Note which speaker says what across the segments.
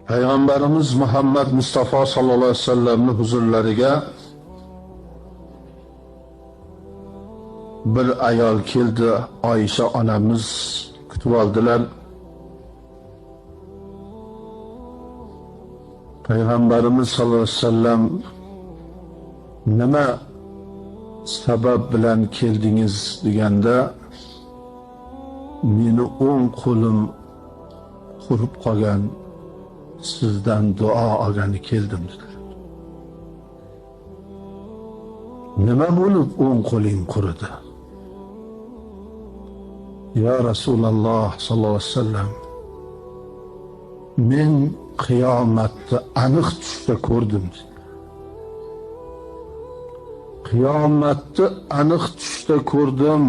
Speaker 1: Peygamberimiz Muhammed Mustafa sallallahu aleyhi ve sellem'in huzurlariga bir ayol keldi. Ayşe anamiz kutib oldilar. Peygamberimiz sallallahu aleyhi ve sellem nima sabab bilan keldingiz deganda, meni o'ng qo'lim qurib qolgan, sizdan duo olgani keldim dedilar. Nima bo'lib o'ng qo'ling quridi? Ya Rasululloh sallallohu alayhi vasallam, men qiyomatni aniq tushda ko'rdim. Qiyomatni aniq tushda ko'rdim.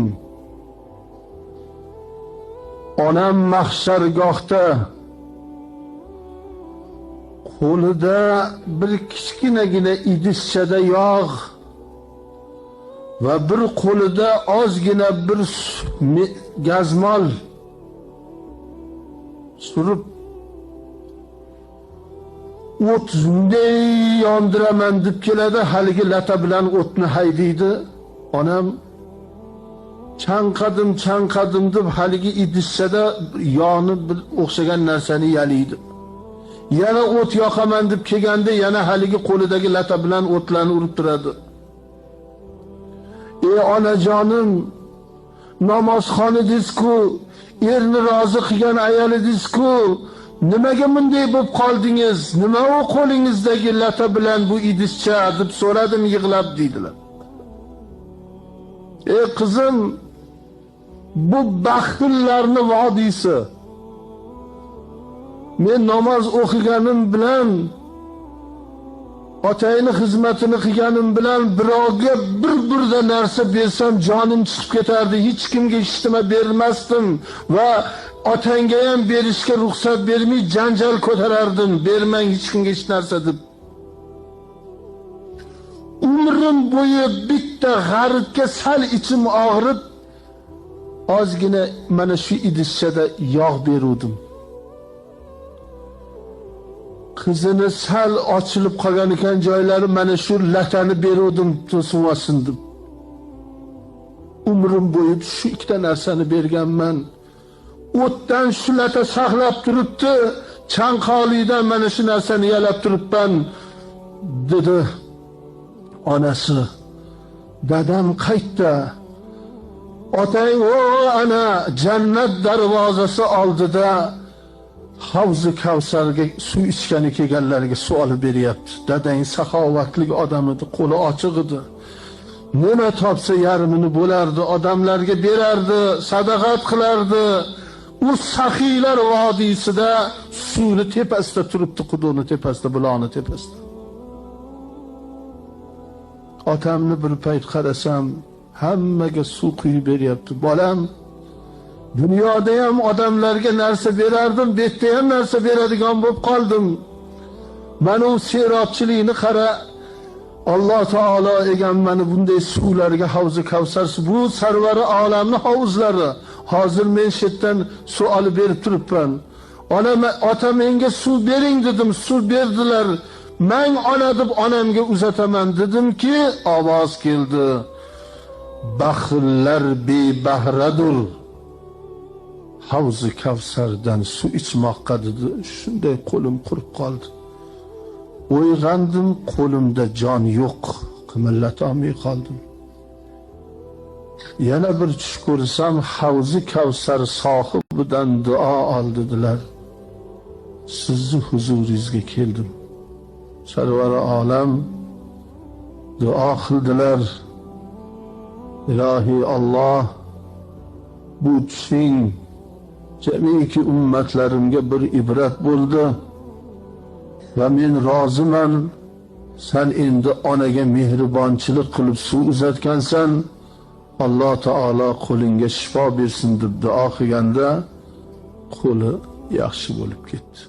Speaker 1: Onam mahshargohda qo'lida bir kichkinagina idishchada yog' va bir qo'lida ozgina bir gazmol surib o't bunday yondiraman deb keladi, haligi lata bilan o'tni haydaydi. Onam chanqadim deb haligi idishchada yog'ni bir o'xshagan narsani yalaydi. Yana o't yoqaman deb kelganda yana haligi qo'lidagi lata bilan o'tlarni urib turadi. Ey onajonim, namozxonidingiz-ku, erni rozi qilgan ayolidingiz-ku, nimaga bunday bo'lib qoldingiz? Nima u qo'lingizdagi lata bilan bu idishcha deb so'radim yig'lab deydilar. Ey qizim, bu baxillarning vodiysi. Men namoz o'qiganim bilan, otayni xizmatini qilganim bilan birovga bir-birda narsa bersam jonim chiqib ketardi. Hech kimga hech nima bermasdim va otangga ham berishga ruxsat bermay janjal ko'tarardim. Bermang hech kimga hech narsa deb. Umrim bo'yi bitta g'aribga sal ichim og'rib, ozgina mana shu idishchada yog' beruvdim. Qizini sal ochilib qolgan ekan joylari, mana shu latani beruvdim to'simasin deb. Umrim bo'yi shu ikkita narsani berganman. O'tdan shu lata saqlab turibdi, chanqoqlikdan mana shu narsani yalab turibman dedi onasi. Dadam qaytdi. Otang ana jannat darvozasi oldida Havzi Kavsarga suv ichgani kelganlarga suv olib beryapti. Dadang saxovatli odam edi, qo'li ochiq edi. Nima topsa yarmini bo'lardi, odamlarga berardi, sadaqat qilardi. U saxiylar vodiysida suvni tepasida turibdi, quduqni tepasida, buloqni tepasida. Otamni bir payt qarasam, hammaga suv quyib beryapti. Bolam, dunyoda ham odamlarga narsa berardim, bu yerda ham narsa beradigan bo'lib qoldim. Mana u serobchilikni qara. Alloh taolo egan mana bunday suvlarga Havzi Kavsar, bu sarvari olamning hovuzlari. Hozir men shetdan suv olib berib turibman. Ota menga suv bering dedim, suv berdilar. Men ona deb onamga uzataman dedimki, ovoz keldi. Baxillar bebahradur. Havzi Kavsardan suv ichmoqqa dedi. Shunday qo'lim qurib qoldi. O'yg'andim, qo'limda jon yo'q, qimillata olmay qoldim. Yana bir tush ko'rsam, Havzi Kavsar sohibidan duo oldilar. Sizni huzuringizga keldim. Sarvari olam duo qildilar. Ilohi Alloh, bu tushing jamiki ummatlarimga bir ibrat bo'ldi va men roziman. Sen endi onaga mehribonchilik qilib suv uzatgansan. Alloh taolo qo'lingga shifo bersin deb duo qilganda qo'li yaxshi bo'lib ketdi.